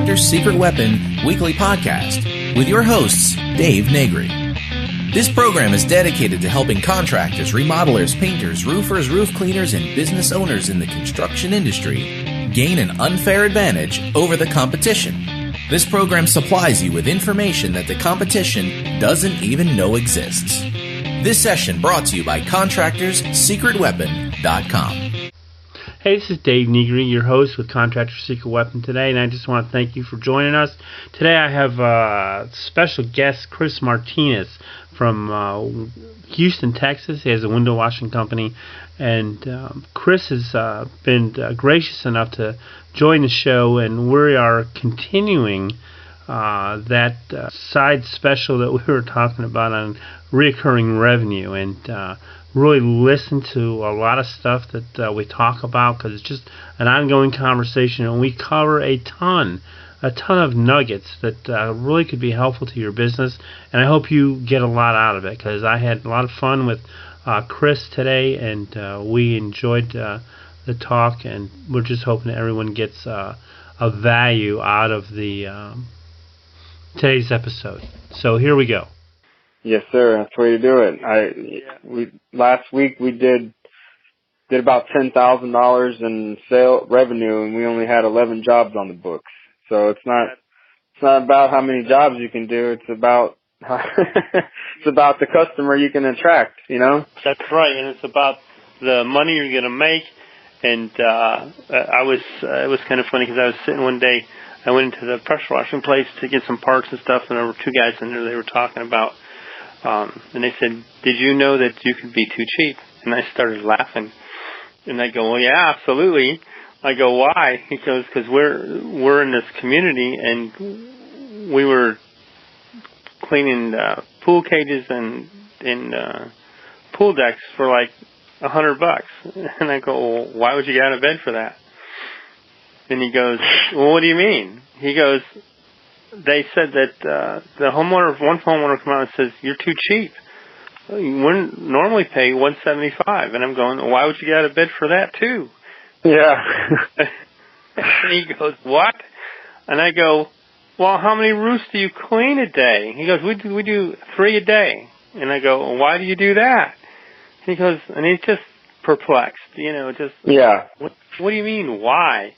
Contractors Secret Weapon weekly podcast with your hosts, Dave Negri. This program is dedicated to helping contractors, remodelers, painters, roofers, roof cleaners, and business owners in the construction industry gain an unfair advantage over the competition. This program supplies you with information that the competition doesn't even know exists. This session brought to you by ContractorsSecretWeapon.com. Hey, this is Dave Negri, your host with Contractors Secret Weapon today, and I just want to thank you for joining us. Today I have special guest Chris Martinez from Houston, Texas. He has a window washing company, and Chris has been gracious enough to join the show, and we are continuing that side special that we were talking about on reoccurring revenue, and really listen to a lot of stuff that we talk about, because it's just an ongoing conversation, and we cover a ton of nuggets that really could be helpful to your business, and I hope you get a lot out of it, because I had a lot of fun with Chris today, and we enjoyed the talk, and we're just hoping that everyone gets a value out of the today's episode. So here we go. Yes, sir. That's the way to do it. Last week we did about $10,000 in revenue, and we only had 11 jobs on the books. So it's not about how many jobs you can do. It's about it's about the customer you can attract. You know. That's right, and it's about the money you're going to make. And it was kind of funny, because I was sitting one day. I went into the pressure washing place to get some parts and stuff, and there were two guys in there. They were talking about. And they said, "Did you know that you could be too cheap?" And I started laughing. And I go, "Well, yeah, absolutely." I go, "Why?" He goes, "Because we're in this community, and we were cleaning pool cages and pool decks for like $100." And I go, "Well, why would you get out of bed for that?" And he goes, "Well, what do you mean?" He goes, "They said that one homeowner come out and says, 'You're too cheap. You wouldn't normally pay $175.' And I'm going, well, "Why would you get out of bed for that too?" Yeah. And he goes, "What?" And I go, "Well, how many roofs do you clean a day?" He goes, we do 3 a day." And I go, well, "Why do you do that?" He goes, and he's just perplexed, Yeah. What do you mean, why?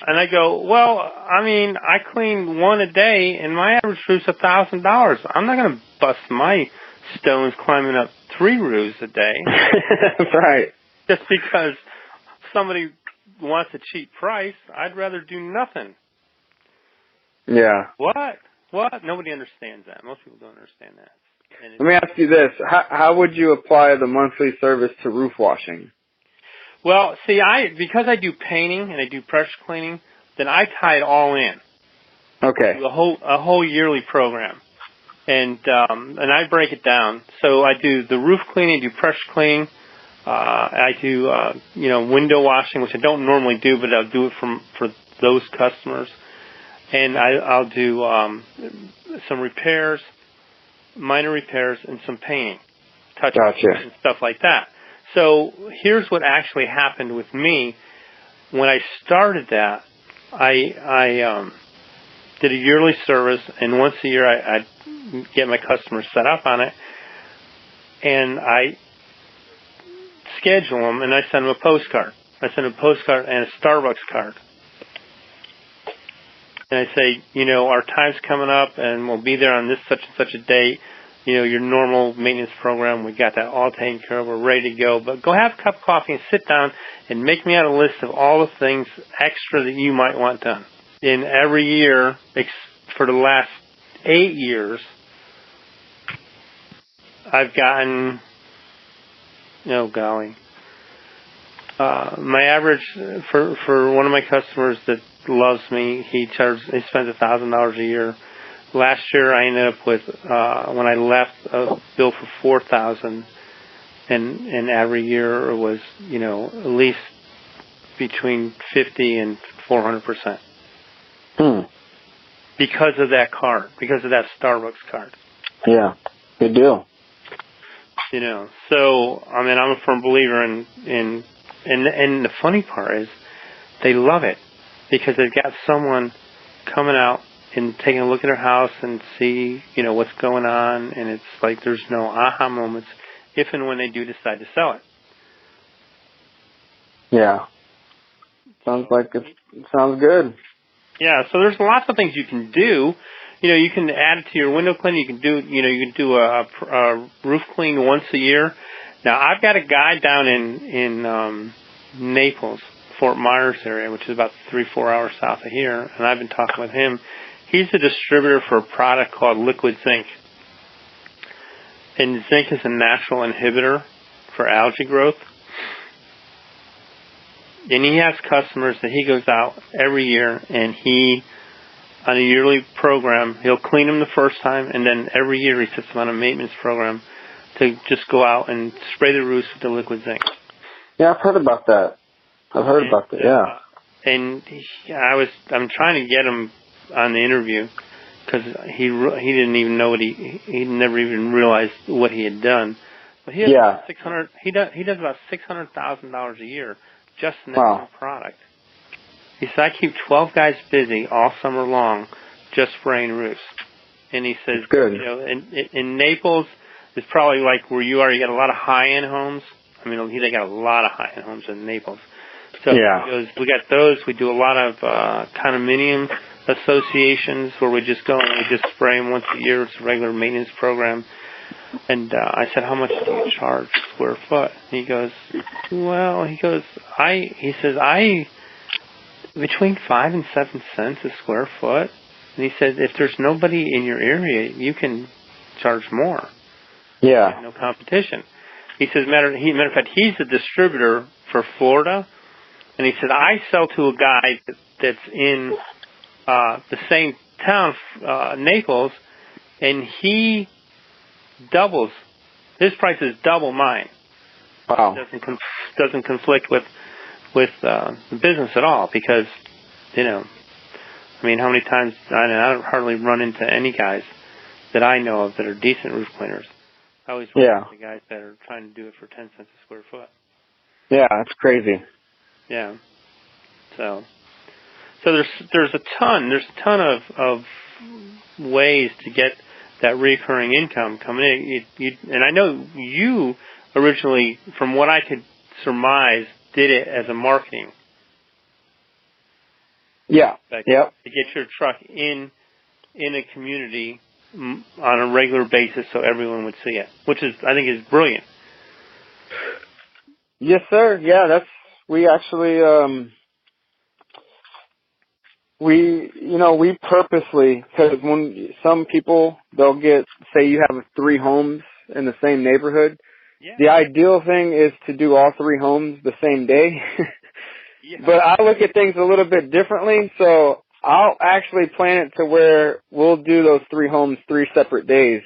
And I go, "Well, I mean, I clean 1 a day, and my average roof's $1,000. I'm not going to bust my stones climbing up 3 roofs a day." That's right. Just because somebody wants a cheap price, I'd rather do nothing. Yeah. What? Nobody understands that. Most people don't understand that. Let me ask you this. How would you apply the monthly service to roof washing? Well, see, because I do painting and I do pressure cleaning, then I tie it all in. Okay. A whole yearly program, and I break it down. So I do the roof cleaning, I do pressure cleaning, I do window washing, which I don't normally do, but I'll do it for those customers, and I'll do some repairs, minor repairs, and some painting, touch-ups, and stuff like that. So here's what actually happened with me. When I started that, I did a yearly service, and once a year I'd get my customers set up on it, and I schedule them, and I send them a postcard. I send them a postcard and a Starbucks card. And I say, our time's coming up, and we'll be there on this such and such a date. Your normal maintenance program, we got that all taken care of. We're ready to go. But go have a cup of coffee and sit down and make me out a list of all the things extra that you might want done. In every year, for the last 8 years, I've gotten, my average for one of my customers that loves me, he spends $1,000 a year. Last year, I ended up with, when I left, a bill for $4,000, and every year it was, at least between 50 and 400%. Because of that card, because of that Starbucks card. Yeah, good deal. So I'm a firm believer in and the funny part is, they love it because they've got someone coming out and taking a look at their house and see, what's going on, and it's like there's no aha moments if and when they do decide to sell it. Yeah. Sounds good. Yeah, so there's lots of things you can do. You can add it to your window cleaning. You can do a roof clean once a year. Now, I've got a guy down in Naples, Fort Myers area, which is about 3-4 hours south of here, and I've been talking with him. He's a distributor for a product called liquid zinc. And zinc is a natural inhibitor for algae growth. And he has customers that he goes out every year, and he, on a yearly program, he'll clean them the first time, and then every year he sets them on a maintenance program to just go out and spray the roofs with the liquid zinc. Yeah, I've heard about that. Yeah. And I'm trying to get him on the interview because he didn't even know he never even realized what he had done. But he has he does about $600,000 a year just in that one product. He said, I keep 12 guys busy all summer long just spraying roofs. And he says, good. In Naples, it's probably like where you are. You got a lot of high-end homes. I mean, they got a lot of high-end homes in Naples. So he goes, we got those. We do a lot of condominium associations where we just go and we just spray them once a year. It's a regular maintenance program. And I said, how much do you charge square foot? And he goes, between 5 and 7 cents a square foot. And he said, if there's nobody in your area, you can charge more. Yeah. No competition. He says, matter of fact, he's a distributor for Florida. And he said, I sell to a guy that's in the same town, Naples, and he doubles. His price is double mine. Wow. It doesn't conflict with the business at all because, how many times I don't hardly run into any guys that I know of that are decent roof cleaners. I always run into guys that are trying to do it for 10 cents a square foot. Yeah, that's crazy. Yeah. So there's a ton of ways to get that recurring income coming in. And I know you originally, from what I could surmise, did it as a marketing. Yeah. Yep. To get your truck in a community on a regular basis so everyone would see it, which I think is brilliant. Yes, sir. Yeah, we actually, we purposely, because when some people, they'll say you have 3 homes in the same neighborhood. Yeah. The ideal thing is to do all 3 homes the same day. Yeah. But I look at things a little bit differently, so I'll actually plan it to where we'll do those 3 homes 3 separate days,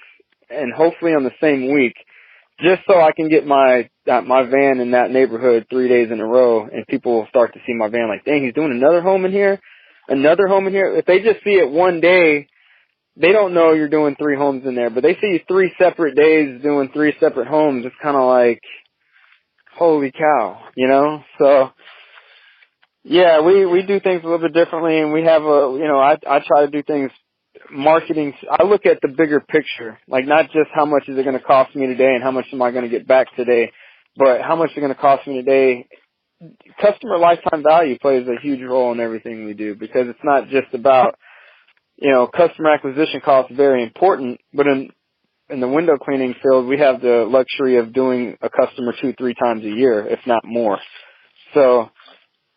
and hopefully on the same week, just so I can get my van in that neighborhood 3 days in a row, and people will start to see my van like, dang, he's doing another home in here. If they just see it one day, they don't know you're doing 3 homes in there, but they see you 3 separate days doing 3 separate homes. It's kind of like, holy cow, So, yeah, we do things a little bit differently, and we have I try to do things marketing. I look at the bigger picture, like not just how much is it going to cost me today and how much am I going to get back today, but how much is it going to cost me today. Customer lifetime value plays a huge role in everything we do because it's not just about, customer acquisition costs very important, but in the window cleaning field, we have the luxury of doing a customer 2-3 times a year, if not more. So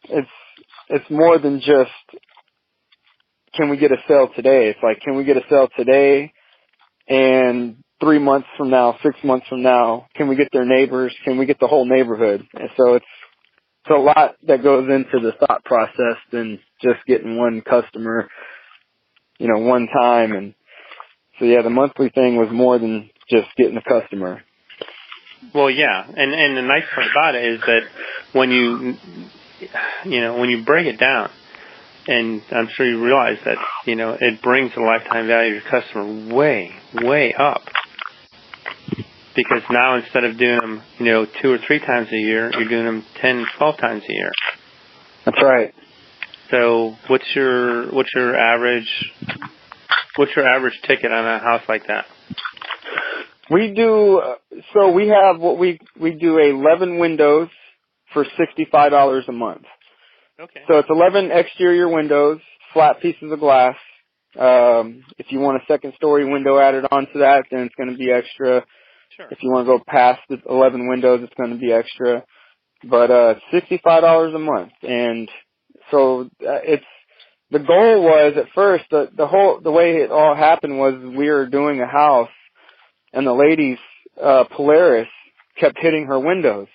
it's more than just, can we get a sale today? It's like, can we get a sale today and 3 months from now, 6 months from now, can we get their neighbors? Can we get the whole neighborhood? And so it's a lot that goes into the thought process than just getting one customer, one time. And so, yeah, the monthly thing was more than just getting a customer. Well, yeah, and the nice part about it is that when you break it down, and I'm sure you realize that, it brings the lifetime value of your customer way, way up. Because now instead of doing them, 2 or 3 times a year, you're doing them 10, 12 times a year. That's right. So what's your average ticket on a house like that? We do, so we have what we do 11 windows for $65 a month. Okay. So it's 11 exterior windows, flat pieces of glass. If you want a second story window added onto that, then it's going to be extra. Sure. If you want to go past the 11 windows, it's going to be extra. But $65 a month. And so the goal was at first, the way it all happened was we were doing a house, and the lady's Polaris kept hitting her windows.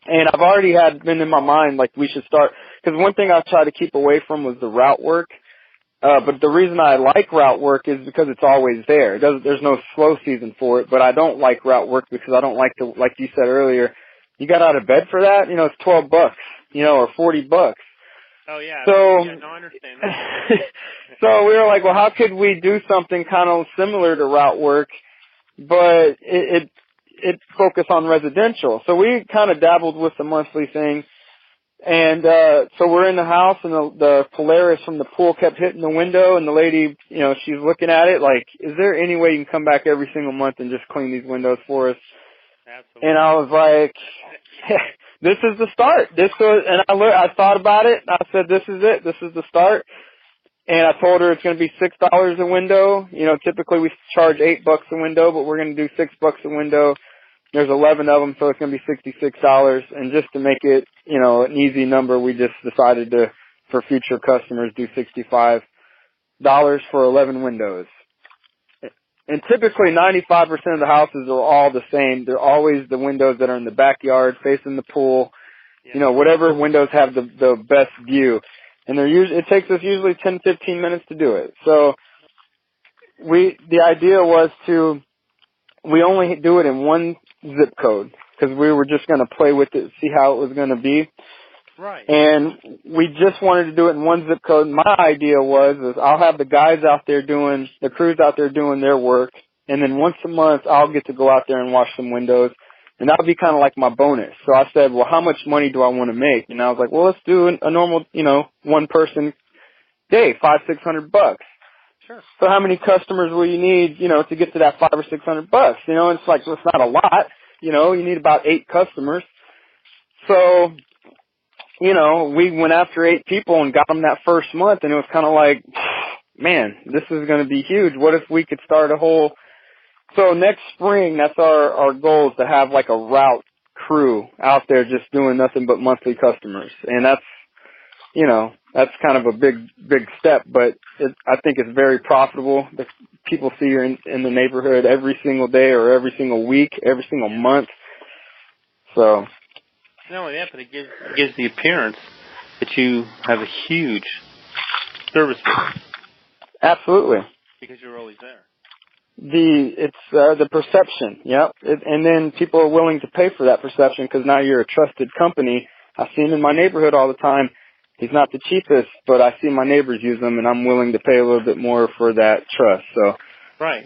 And I've already been in my mind, like, we should start, because one thing I tried to keep away from was the route work. But the reason I like route work is because it's always there. There's no slow season for it, but I don't like route work because I don't like to, like you said earlier, you got out of bed for that, it's $12, or $40. Oh yeah. So, yeah, no, I understand that. So we were like, well, how could we do something kind of similar to route work, but it focused on residential. So we kind of dabbled with the monthly thing. And so we're in the house, and the Polaris from the pool kept hitting the window, and the lady, she's looking at it like, is there any way you can come back every single month and just clean these windows for us? Absolutely. And I was like, this is the start. I thought about it, and I said, this is it. This is the start. And I told her it's going to be $6 a window. Typically we charge $8 a window, but we're going to do $6 a window. There's 11 of them, so it's going to be $66. And just to make it, an easy number, we just decided to, for future customers, do $65 for 11 windows. And typically 95% of the houses are all the same. They're always the windows that are in the backyard, facing the pool. Yeah. Whatever windows have the best view. And it takes us usually 10, 15 minutes to do it. So the idea was we only do it in one zip code because we were just going to play with it, see how it was going to be. Right. And we just wanted to do it in one zip code. My idea is I'll have the crews out there doing their work, and then once a month I'll get to go out there and wash some windows, and that'll be kind of like my bonus. So I said, well, how much money do I want to make? And I was like, well, let's do a normal, one person day, $500-600. Sure. So how many customers will you need, to get to that $500 or $600? It's like, well, it's not a lot. You need about 8 customers. So, we went after 8 people and got them that first month, and it was kind of like, man, this is going to be huge. What if we could start a whole? So next spring, that's our goal, is to have like a route crew out there just doing nothing but monthly customers, and that's kind of a big step, but I think it's very profitable. The people see you in the neighborhood every single day or every single week, every single month. So. Not only that, but it gives the appearance that you have a huge service business. Absolutely. Because you're always there. It's the perception, yep. And then people are willing to pay for that perception because now you're a trusted company. I see him in my neighborhood all the time. He's not the cheapest, but I see my neighbors use them, and I'm willing to pay a little bit more for that trust. So. Right.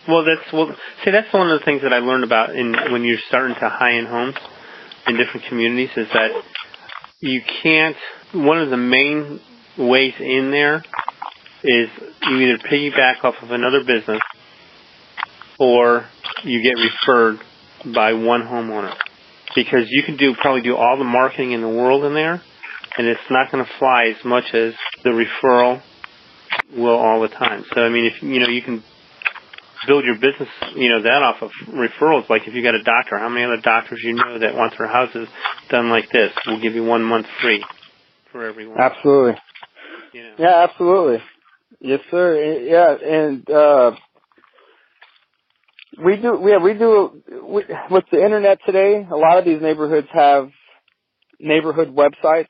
Well, that's one of the things that I learned about when you're starting to high-end homes in different communities is that you can't. One of the main ways in there is you either piggyback off of another business or you get referred by one homeowner, because you can probably do all the marketing in the world in there, and it's not going to fly as much as the referral will all the time. So I mean, if you can build your business, that off of referrals. Like if you got a doctor, how many other doctors that want their houses done like this? We'll give you 1 month free for everyone. Absolutely. Yeah, absolutely. Yes, sir. Yeah, and we do with the internet today. A lot of these neighborhoods have neighborhood websites,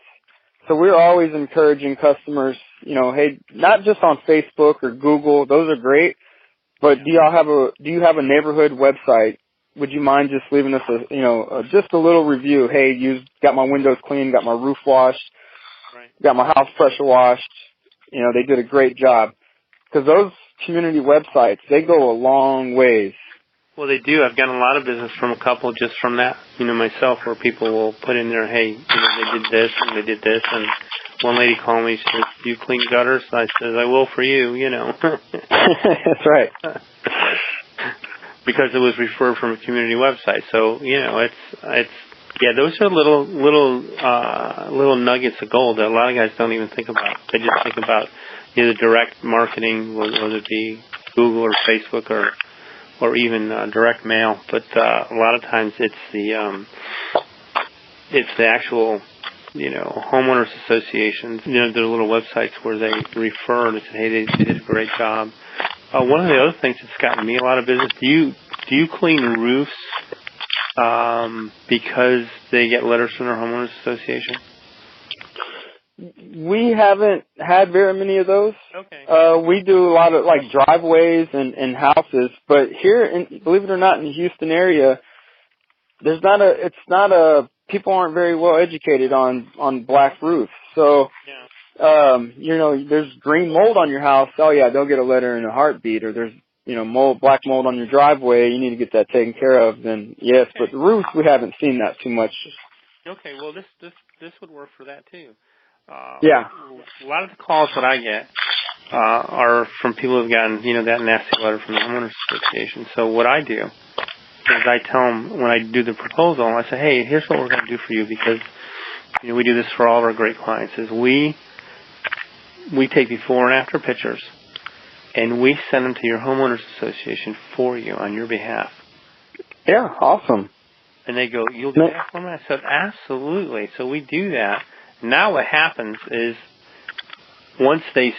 so we're always encouraging customers. Hey, not just on Facebook or Google; those are great. But do you have a neighborhood website? Would you mind just leaving us just a little review? Hey, got my windows cleaned, got my roof washed, got my house pressure washed. They did a great job. Because those community websites, they go a long ways. Well, they do. I've gotten a lot of business from a couple just from that, myself, where people will put in there, hey, they did this and they did this, and one lady called me. She says, "Do you clean gutters?" I said, "I will for you." That's right. Because it was referred from a community website. So it's yeah. Those are little nuggets of gold that a lot of guys don't even think about. They just think about either direct marketing, whether it be Google or Facebook or even direct mail. But a lot of times it's the actual homeowners associations. There are little websites where they refer and say, hey, they did a great job. One of the other things that's gotten me a lot of business. Do you clean roofs because they get letters from their homeowners association? We haven't had very many of those. Okay. We do a lot of like driveways and houses, but here, believe it or not, in the Houston area, people aren't very well educated on black roofs. So, there's green mold on your house. Oh yeah, they'll get a letter in a heartbeat. Or there's black mold on your driveway. You need to get that taken care of. Then yes, okay. But the roofs, we haven't seen that too much. Okay, well this would work for that too. Yeah. A lot of the calls that I get are from people who've gotten that nasty letter from the homeowners association. So what I do is I tell them when I do the proposal, I say, hey, here's what we're going to do for you, because we do this for all of our great clients. Is we take before and after pictures, and we send them to your homeowners association for you on your behalf. Yeah, awesome. And they go, you'll do that for me? I said, absolutely. So we do that. Now what happens is once the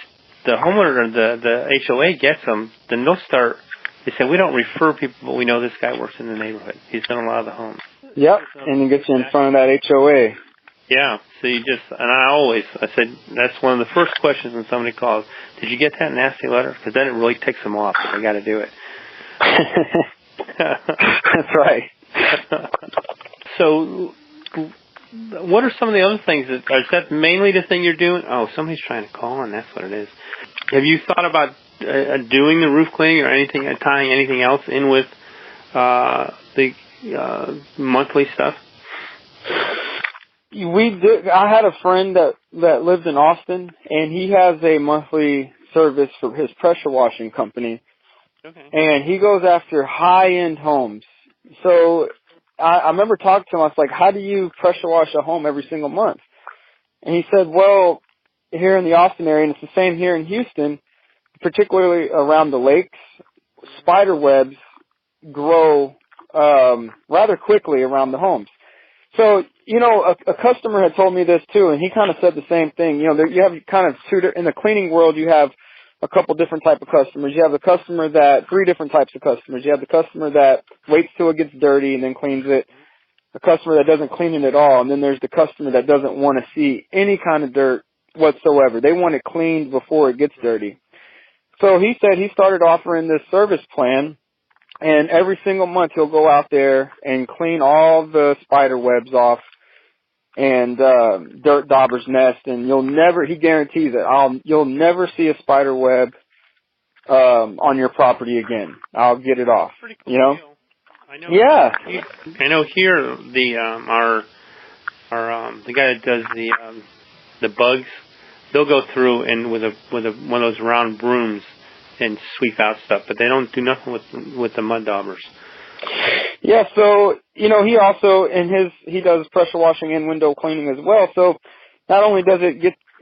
homeowner or the HOA gets them, then they'll start. They say, we don't refer people, but we know this guy works in the neighborhood. He's done a lot of the homes. Yep, and he gets you in front of that HOA. Yeah, so I said, that's one of the first questions when somebody calls, did you get that nasty letter? Because then it really ticks them off. They got to do it. That's right. So what are some of the other things? Is that mainly the thing you're doing? Oh, somebody's trying to call, and that's what it is. Have you thought about doing the roof cleaning or tying anything else in with the monthly stuff? We did. I had a friend that lived in Austin, and he has a monthly service for his pressure washing company. Okay. And he goes after high-end homes. So I remember talking to him. I was like, how do you pressure wash a home every single month? And he said, well, here in the Austin area, and it's the same here in Houston, particularly around the lakes, spider webs grow rather quickly around the homes. So, a customer had told me this too, and he kind of said the same thing. You have kind of in the cleaning world, you have a couple different type of customers. You have three different types of customers. You have the customer that waits till it gets dirty and then cleans it, a customer that doesn't clean it at all, and then there's the customer that doesn't want to see any kind of dirt whatsoever. They want it cleaned before it gets dirty. So he said he started offering this service plan, and every single month he'll go out there and clean all the spider webs off and dirt dauber's nest, and he guarantees it, you'll never see a spider web on your property again. I'll get it off. Pretty cool deal. I know. Yeah. I know here the guy that does the bugs, they'll go through and with one of those round brooms and sweep out stuff, but they don't do nothing with the mud daubers. Yeah, so he also he does pressure washing and window cleaning as well. So not only does it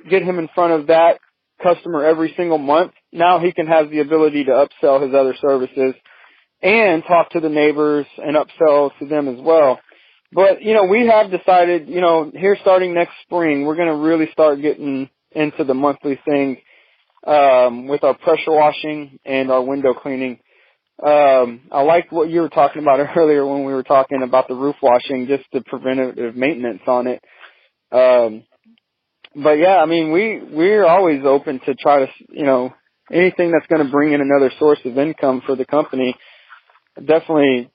get him in front of that customer every single month, now he can have the ability to upsell his other services and talk to the neighbors and upsell to them as well. But we have decided, here starting next spring, we're going to really start getting into the monthly thing with our pressure washing and our window cleaning. I liked what you were talking about earlier when we were talking about the roof washing, just the preventative maintenance on it. But yeah, I mean, we're always open to try to, anything that's going to bring in another source of income for the company. Definitely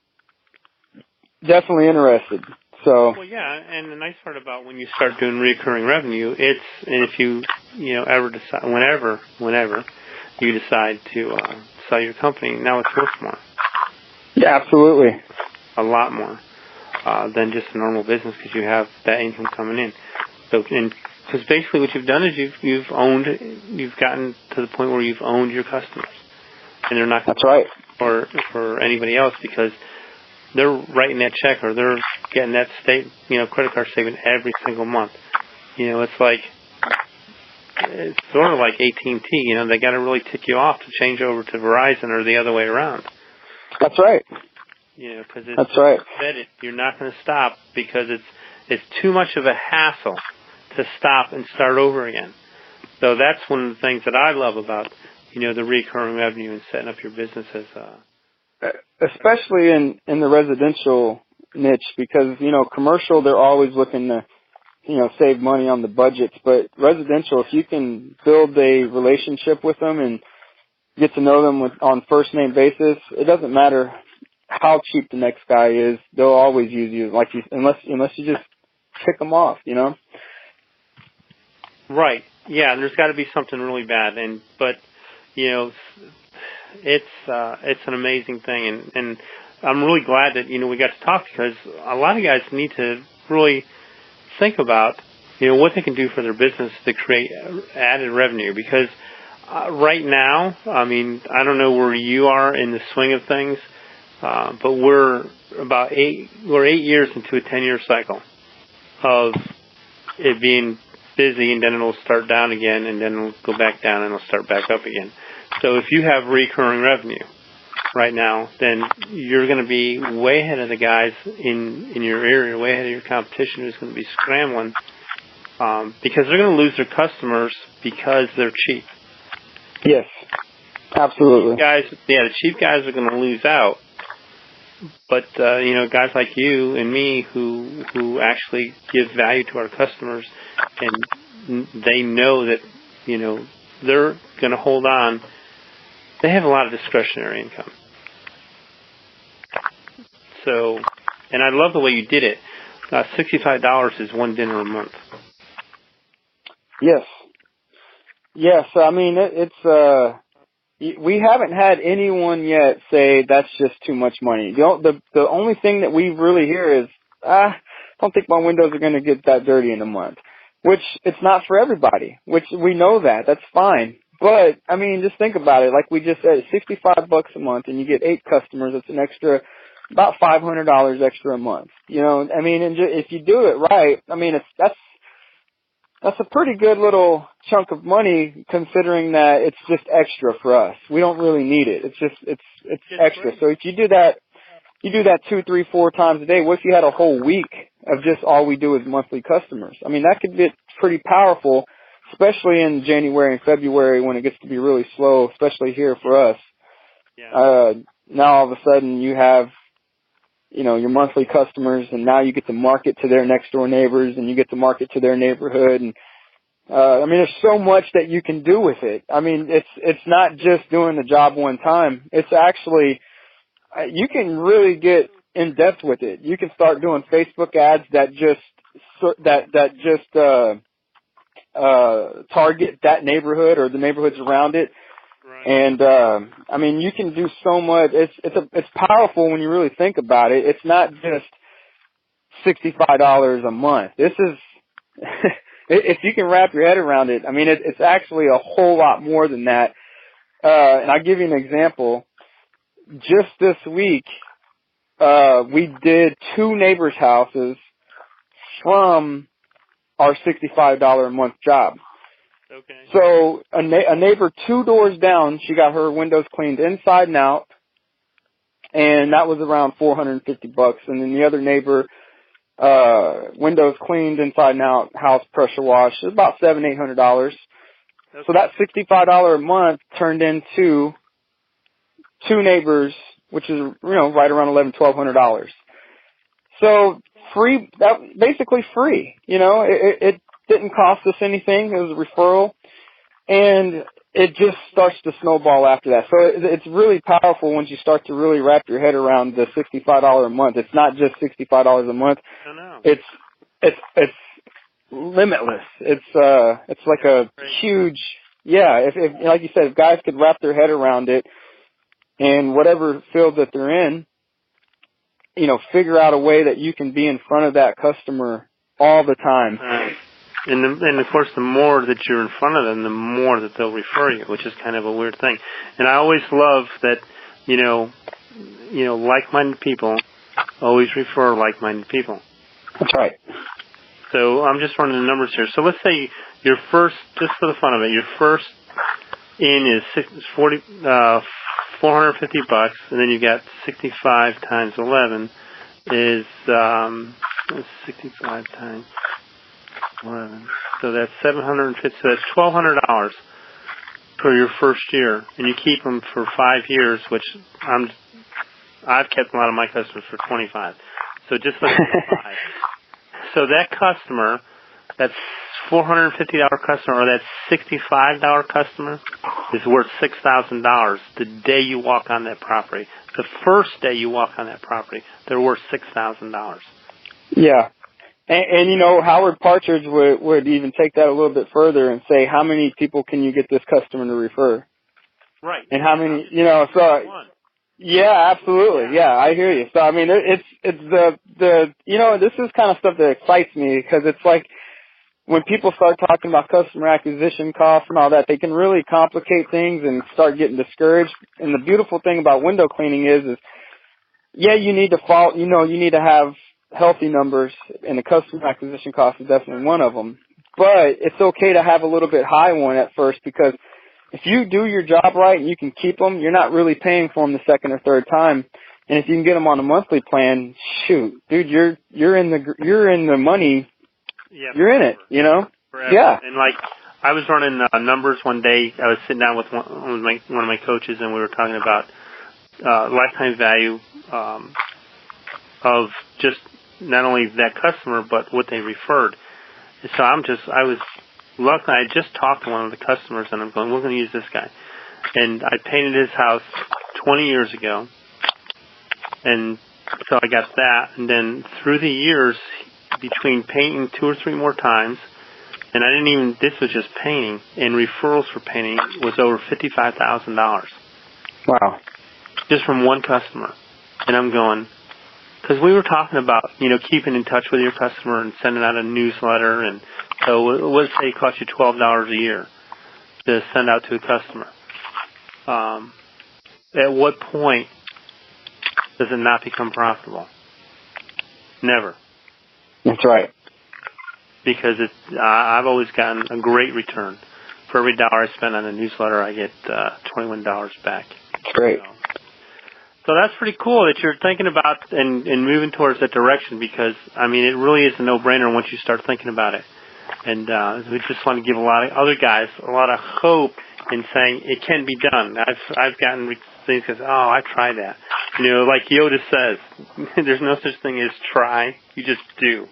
interested. So. Well, yeah, and the nice part about when you start doing recurring revenue, and if you, ever decide, whenever you decide to sell your company, now it's worth more. Yeah, absolutely. A lot more than just a normal business, because you have that income coming in. So, and Because basically what you've done is you've gotten to the point where you've owned your customers, and they're not. That's right. For anybody else, because they're writing that check or they're getting that credit card statement every single month. It's sort of like AT&T. They got to really tick you off to change over to Verizon or the other way around. That's right. Because that's right. You're not going to stop because it's too much of a hassle to stop and start over again. So that's one of the things that I love about the recurring revenue and setting up your business as especially in the residential niche, because commercial, they're always looking to save money on the budgets, but residential, if you can build a relationship with them and get to know them on first name basis, it doesn't matter how cheap the next guy is, they'll always use you, unless you just tick them off, Right. Yeah, and there's got to be something really bad, but it's an amazing thing, and I'm really glad that we got to talk, because a lot of guys need to really think about what they can do for their business to create added revenue, because right now, I don't know where you are in the swing of things, but we're 8 years into a 10-year cycle of it being busy, and then it'll start down again, and then it'll go back down, and it'll start back up again. So if you have recurring revenue right now, then you're going to be way ahead of the guys in your area, way ahead of your competition who's going to be scrambling, because they're going to lose their customers because they're cheap. Yes, absolutely. The cheap guys are going to lose out. But guys like you and me who actually give value to our customers, and they know that they're going to hold on. They have a lot of discretionary income. So, and I love the way you did it. $65 is one dinner a month. Yes. It's we haven't had anyone yet say that's just too much money. The only thing that we really hear is, I don't think my windows are going to get that dirty in a month, which it's not for everybody, which we know that. That's fine. But, just think about it. Like we just said, $65 a month, and you get 8 customers. It's an extra, about $500 extra a month. And if you do it right, that's a pretty good little chunk of money, considering that it's just extra for us. We don't really need it. It's extra. So if you do that 2, 3, 4 times a day, what if you had a whole week of just all we do is monthly customers? That could be pretty powerful, especially in January and February when it gets to be really slow, especially here for us. Yeah. Now all of a sudden you have, your monthly customers, and now you get to market to their next door neighbors, and you get to market to their neighborhood. And, there's so much that you can do with it. It's not just doing the job one time. It's actually, you can really get in depth with it. You can start doing Facebook ads that just target that neighborhood or the neighborhoods around it. Right. And you can do so much. It's powerful when you really think about it. It's not just $65 a month. This is if you can wrap your head around it. It's actually a whole lot more than that. And I'll give you an example. Just this week, we did 2 neighbors' houses from our $65 a month job. Okay. So a neighbor 2 doors down, she got her windows cleaned inside and out, and that was around $450. And then the other neighbor, windows cleaned inside and out, house pressure washed, it was about $700-800. Okay. So that $65 a month turned into 2 neighbors, which is right around $1,100-1,200. So free, that basically free. It didn't cost us anything. It was a referral, and it just starts to snowball after that. So it's really powerful once you start to really wrap your head around the $65 a month. It's not just $65 a month. No. It's limitless. It's like a huge, if like you said, if guys could wrap their head around it, and whatever field that they're in, figure out a way that you can be in front of that customer all the time. And of course, the more that you're in front of them, the more that they'll refer you, which is kind of a weird thing. And I always love that, like-minded people always refer like-minded people. That's right. So I'm just running the numbers here. So let's say your first, just for the fun of it, your first in is $450, and then you got 65 times 11 is 65 times 11. So that's 750. So that's $1,200 for your first year, and you keep them for 5 years, which I've kept a lot of my customers for 25. So just like 5. So that customer, that $450 customer, or that $65 customer, is worth $6,000 the day you walk on that property. The first day you walk on that property, they're worth $6,000. Yeah. And Howard Partridge would even take that a little bit further and say, how many people can you get this customer to refer? Right. And how many, yeah, absolutely. Yeah, I hear you. So, I mean, it's this is kind of stuff that excites me, because it's like when people start talking about customer acquisition costs and all that, they can really complicate things and start getting discouraged. And the beautiful thing about window cleaning is you need to you need to have healthy numbers, and the customer acquisition cost is definitely one of them. But it's okay to have a little bit high one at first, because if you do your job right and you can keep them, you're not really paying for them the second or third time. And if you can get them on a monthly plan, shoot, dude, you're in the money. Yeah, you're in it, Forever. Yeah. And like, I was running numbers one day. I was sitting down with one of my coaches, and we were talking about lifetime value of just not only that customer, but what they referred. And so I was luckily, I just talked to one of the customers, and I'm going, we're going to use this guy. And I painted his house 20 years ago, and so I got that. And then through the years, between painting 2 or 3 more times, and this was just painting, and referrals for painting was over $55,000. Wow. Just from one customer. And I'm going, because we were talking about, keeping in touch with your customer and sending out a newsletter, and so let's say it costs you $12 a year to send out to a customer. At what point does it not become profitable? Never. That's right. Because I've always gotten a great return. For every dollar I spend on a newsletter, I get $21 back. That's great. So that's pretty cool that you're thinking about and moving towards that direction, because, I mean, it really is a no-brainer once you start thinking about it. And we just want to give a lot of other guys a lot of hope in saying it can be done. I've gotten things that, I tried that. Like Yoda says, there's no such thing as try. You just do.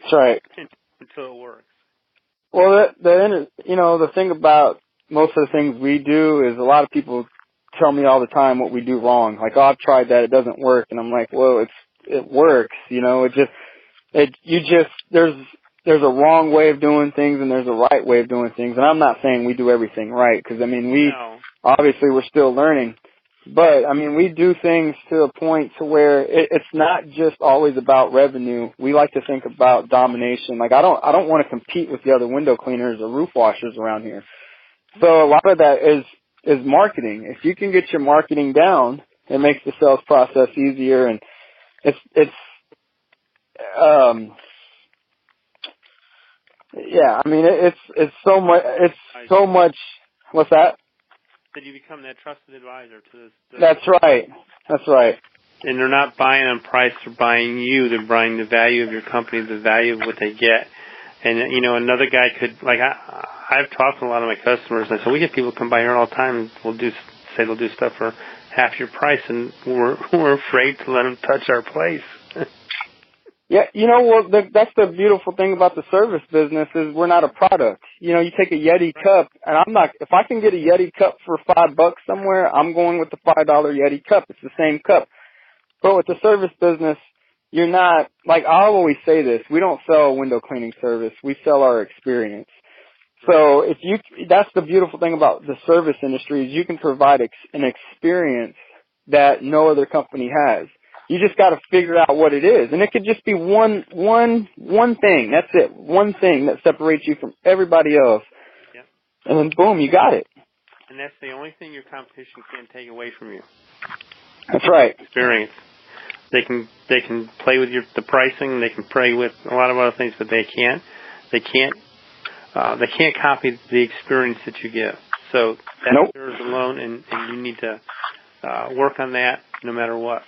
That's right. Until it works. Well, the thing about most of the things we do is a lot of people tell me all the time what we do wrong. Like, I've tried that, it doesn't work. And I'm like, well, it works. There's a wrong way of doing things and there's a right way of doing things. And I'm not saying we do everything right, because, obviously we're still learning. But, we do things to a point to where it's not just always about revenue. We like to think about domination. Like, I don't want to compete with the other window cleaners or roof washers around here. So a lot of that is marketing. If you can get your marketing down, it makes the sales process easier, and it's so much. What's that? That you become that trusted advisor to this. That's right. And they're not buying on price; they're buying you. They're buying the value of your company, the value of what they get. And another guy could, like, I've talked to a lot of my customers, and I said, we get people come by here all the time, and they'll do stuff for half your price, and we're afraid to let them touch our place. Yeah, that's the beautiful thing about the service business is we're not a product. You take a Yeti cup, and if I can get a Yeti cup for $5 somewhere, I'm going with the $5 Yeti cup. It's the same cup. But with the service business, you're not, like, I always say this, we don't sell a window cleaning service, we sell our experience. So that's the beautiful thing about the service industry is you can provide an experience that no other company has. You just got to figure out what it is. And it could just be one thing. That's it. One thing that separates you from everybody else. Yep. And then boom, you got it. And that's the only thing your competition can't take away from you. That's right. Experience. They can play with the pricing. They can play with a lot of other things, but they can't copy the experience that you give. So that's yours alone, and you need to work on that no matter what.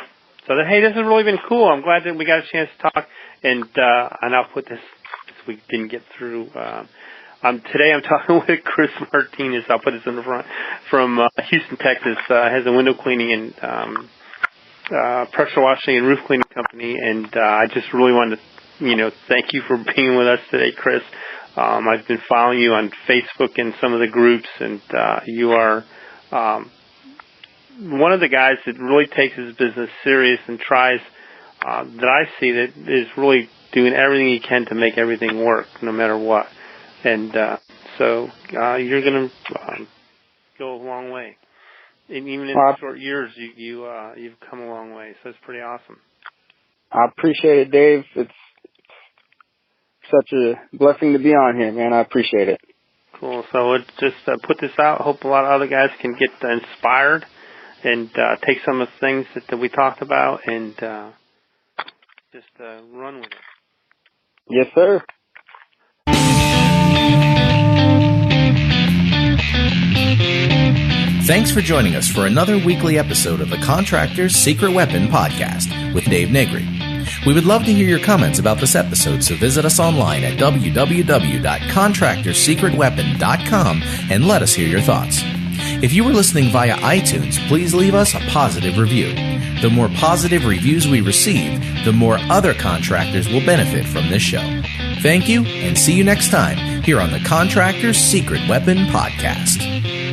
So hey, this has really been cool. I'm glad that we got a chance to talk, and I'll put this we didn't get through. Today I'm talking with Chris Martinez. I'll put this in the front from Houston, Texas. Has a window cleaning and pressure washing and roof cleaning company, and I just really wanted to, thank you for being with us today, Chris. I've been following you on Facebook and some of the groups, and you are one of the guys that really takes his business serious and tries, that I see, that is really doing everything he can to make everything work, no matter what. And so you're going to go a long way. And even in short years, you've come a long way. So it's pretty awesome. I appreciate it, Dave. It's such a blessing to be on here, man. I appreciate it. Cool. So let's just put this out. Hope a lot of other guys can get inspired and take some of the things that we talked about and just run with it. Yes, sir. Thanks for joining us for another weekly episode of the Contractors Secret Weapon Podcast with Dave Negri. We would love to hear your comments about this episode, so visit us online at www.contractorsecretweapon.com and let us hear your thoughts. If you were listening via iTunes, please leave us a positive review. The more positive reviews we receive, the more other contractors will benefit from this show. Thank you, and see you next time here on the Contractors Secret Weapon Podcast.